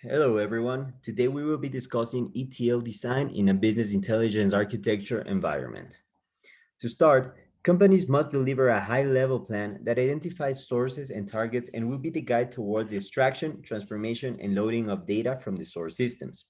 Hello, everyone. Today we will be discussing ETL design in a business intelligence architecture environment. To start, companies must deliver a high level plan that identifies sources and targets and will be the guide towards the extraction, transformation, and loading of data from the source systems.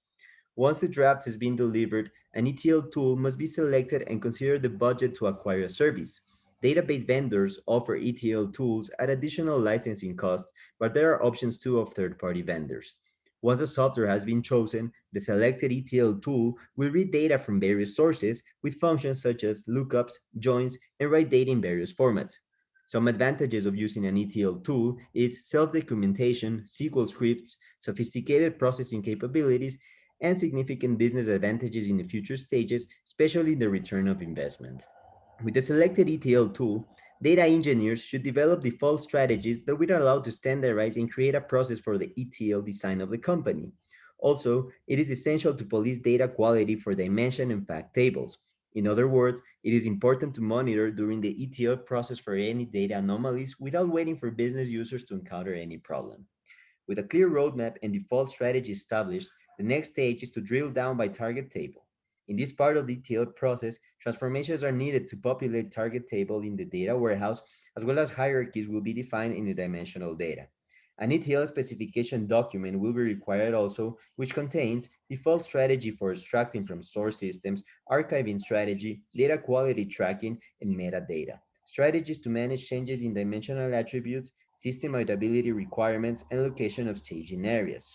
Once the draft has been delivered, an ETL tool must be selected and consider the budget to acquire a service. Database vendors offer ETL tools at additional licensing costs, but there are options too of third party vendors. Once the software has been chosen, the selected ETL tool will read data from various sources with functions such as lookups, joins, and write data in various formats. Some advantages of using an ETL tool is self-documentation, SQL scripts, sophisticated processing capabilities, and significant business advantages in the future stages, especially the return of investment. With the selected ETL tool, data engineers should develop default strategies that will allow to standardize and create a process for the ETL design of the company. Also, it is essential to police data quality for dimension and fact tables. In other words, it is important to monitor during the ETL process for any data anomalies without waiting for business users to encounter any problem. With a clear roadmap and default strategy established, the next stage is to drill down by target table. In this part of the ETL process, transformations are needed to populate target table in the data warehouse, as well as hierarchies will be defined in the dimensional data. An ETL specification document will be required also, which contains default strategy for extracting from source systems, archiving strategy, data quality tracking, and metadata. Strategies to manage changes in dimensional attributes, system auditability requirements, and location of staging areas.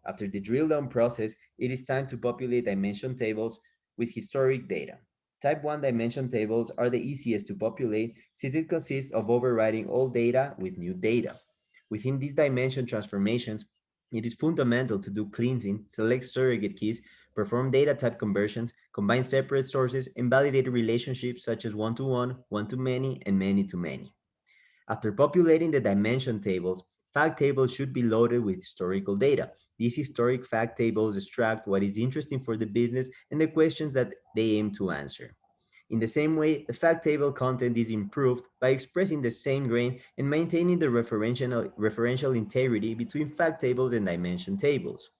After the drill down process, it is time to populate dimension tables with historic data. Type 1 dimension tables are the easiest to populate since it consists of overriding old data with new data. Within these dimension transformations, it is fundamental to do cleansing, select surrogate keys, perform data type conversions, combine separate sources, and validate relationships such as one-to-one, one-to-many, and many-to-many. After populating the dimension tables, fact tables should be loaded with historical data. These historic fact tables extract what is interesting for the business and the questions that they aim to answer. In the same way, the fact table content is improved by expressing the same grain and maintaining the referential integrity between fact tables and dimension tables.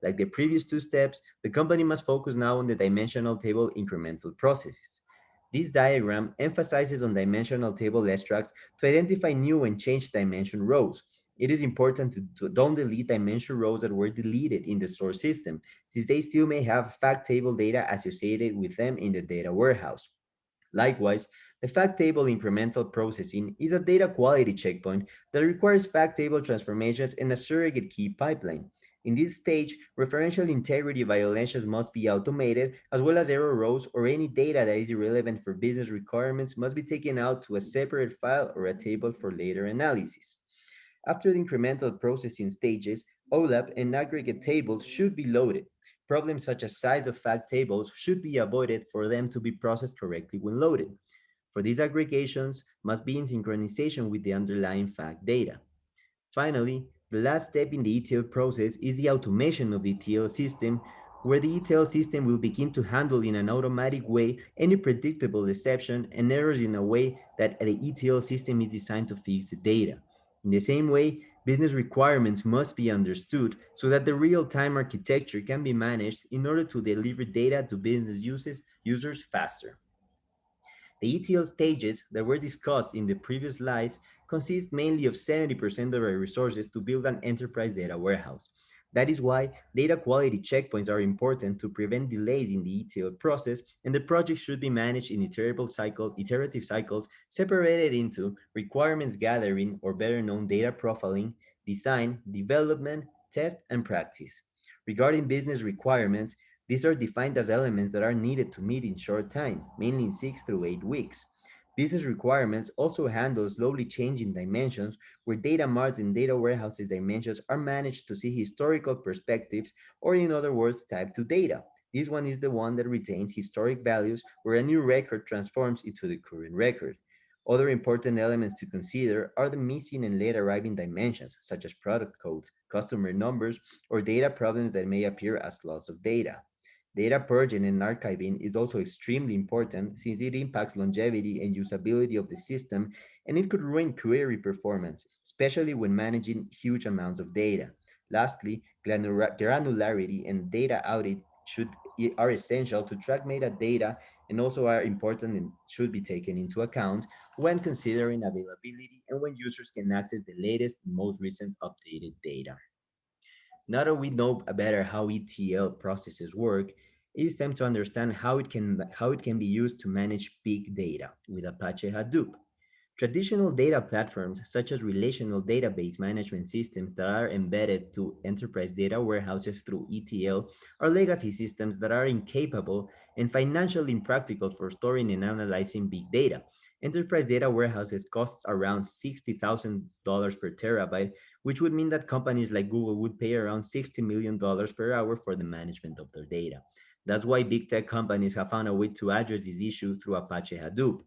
Like the previous two steps, the company must focus now on the dimensional table incremental processes. This diagram emphasizes on dimensional table extracts to identify new and changed dimension rows. It is important to don't delete dimension rows that were deleted in the source system, since they still may have fact table data associated with them in the data warehouse. Likewise, the fact table incremental processing is a data quality checkpoint that requires fact table transformations and a surrogate key pipeline. In this stage, referential integrity violations must be automated, as well as error rows or any data that is irrelevant for business requirements must be taken out to a separate file or a table for later analysis. After the incremental processing stages, OLAP and aggregate tables should be loaded. Problems such as size of fact tables should be avoided for them to be processed correctly when loaded. For these aggregations must be in synchronization with the underlying fact data. Finally, the last step in the ETL process is the automation of the ETL system, where the ETL system will begin to handle in an automatic way any predictable exception and errors in a way that the ETL system is designed to fix the data. In the same way, business requirements must be understood so that the real-time architecture can be managed in order to deliver data to business users faster. The ETL stages that were discussed in the previous slides consist mainly of 70% of our resources to build an enterprise data warehouse. That is why data quality checkpoints are important to prevent delays in the ETL process, and the project should be managed in iterative cycles separated into requirements gathering, or better known data profiling, design, development, test, and practice. Regarding business requirements, these are defined as elements that are needed to meet in short time, mainly in 6 through 8 weeks. Business requirements also handle slowly changing dimensions, where data marts and data warehouses dimensions are managed to see historical perspectives, or in other words, type 2 data. This one is the one that retains historic values, where a new record transforms into the current record. Other important elements to consider are the missing and late arriving dimensions, such as product codes, customer numbers, or data problems that may appear as loss of data. Data purging and archiving is also extremely important since it impacts longevity and usability of the system, and it could ruin query performance, especially when managing huge amounts of data. Lastly, granularity and data audit are essential to track metadata and also are important and should be taken into account when considering availability and when users can access the latest and most recent updated data. Now that we know better how ETL processes work, it is time to understand how it can be used to manage big data with Apache Hadoop. Traditional data platforms, such as relational database management systems that are embedded to enterprise data warehouses through ETL, are legacy systems that are incapable and financially impractical for storing and analyzing big data. Enterprise data warehouses cost around $60,000 per terabyte, which would mean that companies like Google would pay around $60 million per hour for the management of their data. That's why big tech companies have found a way to address this issue through Apache Hadoop.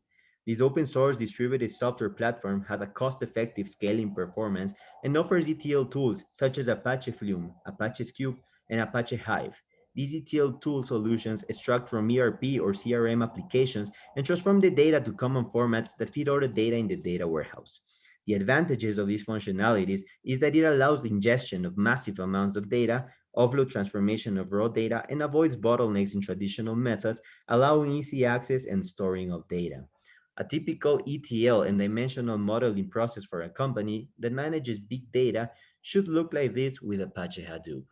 This open source distributed software platform has a cost effective scaling performance and offers ETL tools such as Apache Flume, Apache Scoop, and Apache Hive. These ETL tool solutions extract from ERP or CRM applications and transform the data to common formats that fit all the data in the data warehouse. The advantages of these functionalities is that it allows the ingestion of massive amounts of data, offload transformation of raw data, and avoids bottlenecks in traditional methods, allowing easy access and storing of data. A typical ETL and dimensional modeling process for a company that manages big data should look like this with Apache Hadoop.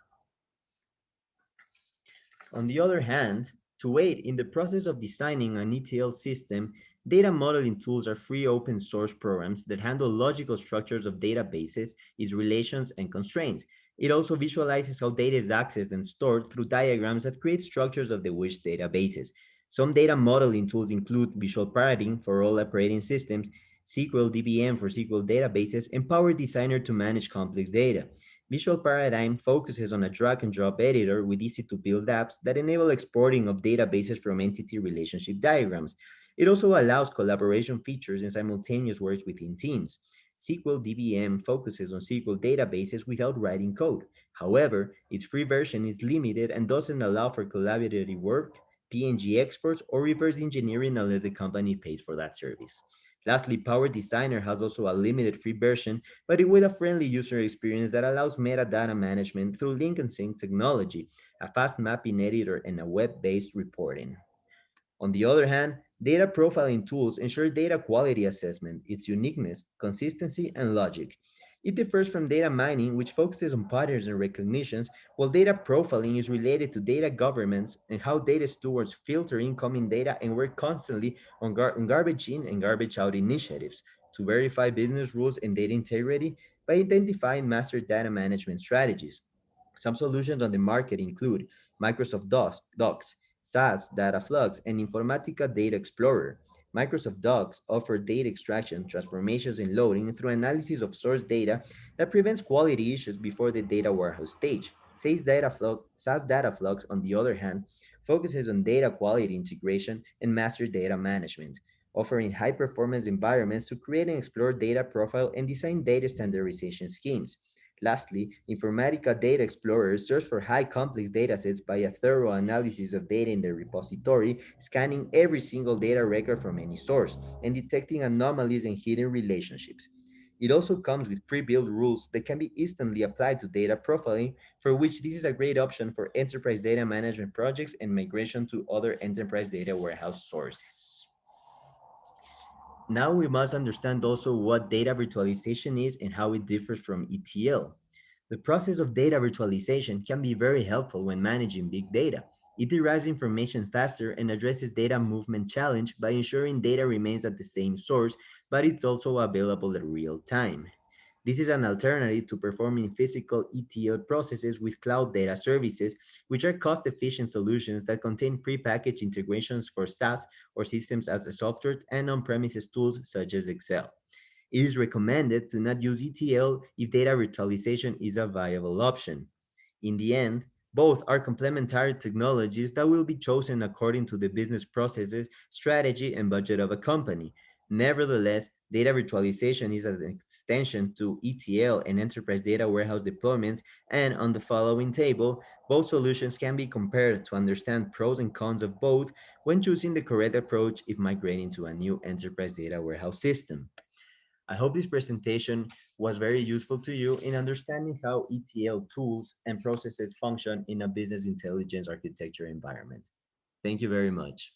On the other hand, to aid in the process of designing an ETL system, data modeling tools are free open source programs that handle logical structures of databases, its relations, and constraints. It also visualizes how data is accessed and stored through diagrams that create structures of the wished databases. Some data modeling tools include Visual Paradigm for all operating systems, SQL DBM for SQL databases, and Power Designer to manage complex data. Visual Paradigm focuses on a drag and drop editor with easy to build apps that enable exporting of databases from entity relationship diagrams. It also allows collaboration features and simultaneous works within teams. SQL DBM focuses on SQL databases without writing code. However, its free version is limited and doesn't allow for collaborative work, PNG exports, or reverse engineering unless the company pays for that service. Lastly, Power Designer has also a limited free version but with a friendly user experience that allows metadata management through link and sync technology, a fast mapping editor, and a web based reporting. On the other hand, data profiling tools ensure data quality assessment, its uniqueness, consistency, and logic. It differs from data mining, which focuses on patterns and recognitions, while data profiling is related to data governance and how data stewards filter incoming data and work constantly on garbage in and garbage out initiatives to verify business rules and data integrity by identifying master data management strategies. Some solutions on the market include Microsoft Docs, SAS Data Flux, and Informatica Data Explorer. Microsoft Docs offer data extraction, transformations, and loading through analysis of source data that prevents quality issues before the data warehouse stage. SAS Data Flux, on the other hand, focuses on data quality integration and master data management, offering high performance environments to create and explore data profile and design data standardization schemes. Lastly, Informatica Data Explorer searches for high complex datasets by a thorough analysis of data in the repository, scanning every single data record from any source, and detecting anomalies and hidden relationships. It also comes with pre-built rules that can be instantly applied to data profiling, for which this is a great option for enterprise data management projects and migration to other enterprise data warehouse sources. Now we must understand also what data virtualization is and how it differs from ETL. The process of data virtualization can be very helpful when managing big data. It derives information faster and addresses data movement challenge by ensuring data remains at the same source, but it's also available at real time. This is an alternative to performing physical ETL processes with cloud data services, which are cost efficient solutions that contain prepackaged integrations for SaaS or systems as a software and on premises tools such as Excel. It is recommended to not use ETL if data virtualization is a viable option. In the end, both are complementary technologies that will be chosen according to the business processes, strategy, and budget of a company. Nevertheless, data virtualization is an extension to ETL and enterprise data warehouse deployments, and on the following table, both solutions can be compared to understand pros and cons of both when choosing the correct approach if migrating to a new enterprise data warehouse system. I hope this presentation was very useful to you in understanding how ETL tools and processes function in a business intelligence architecture environment. Thank you very much.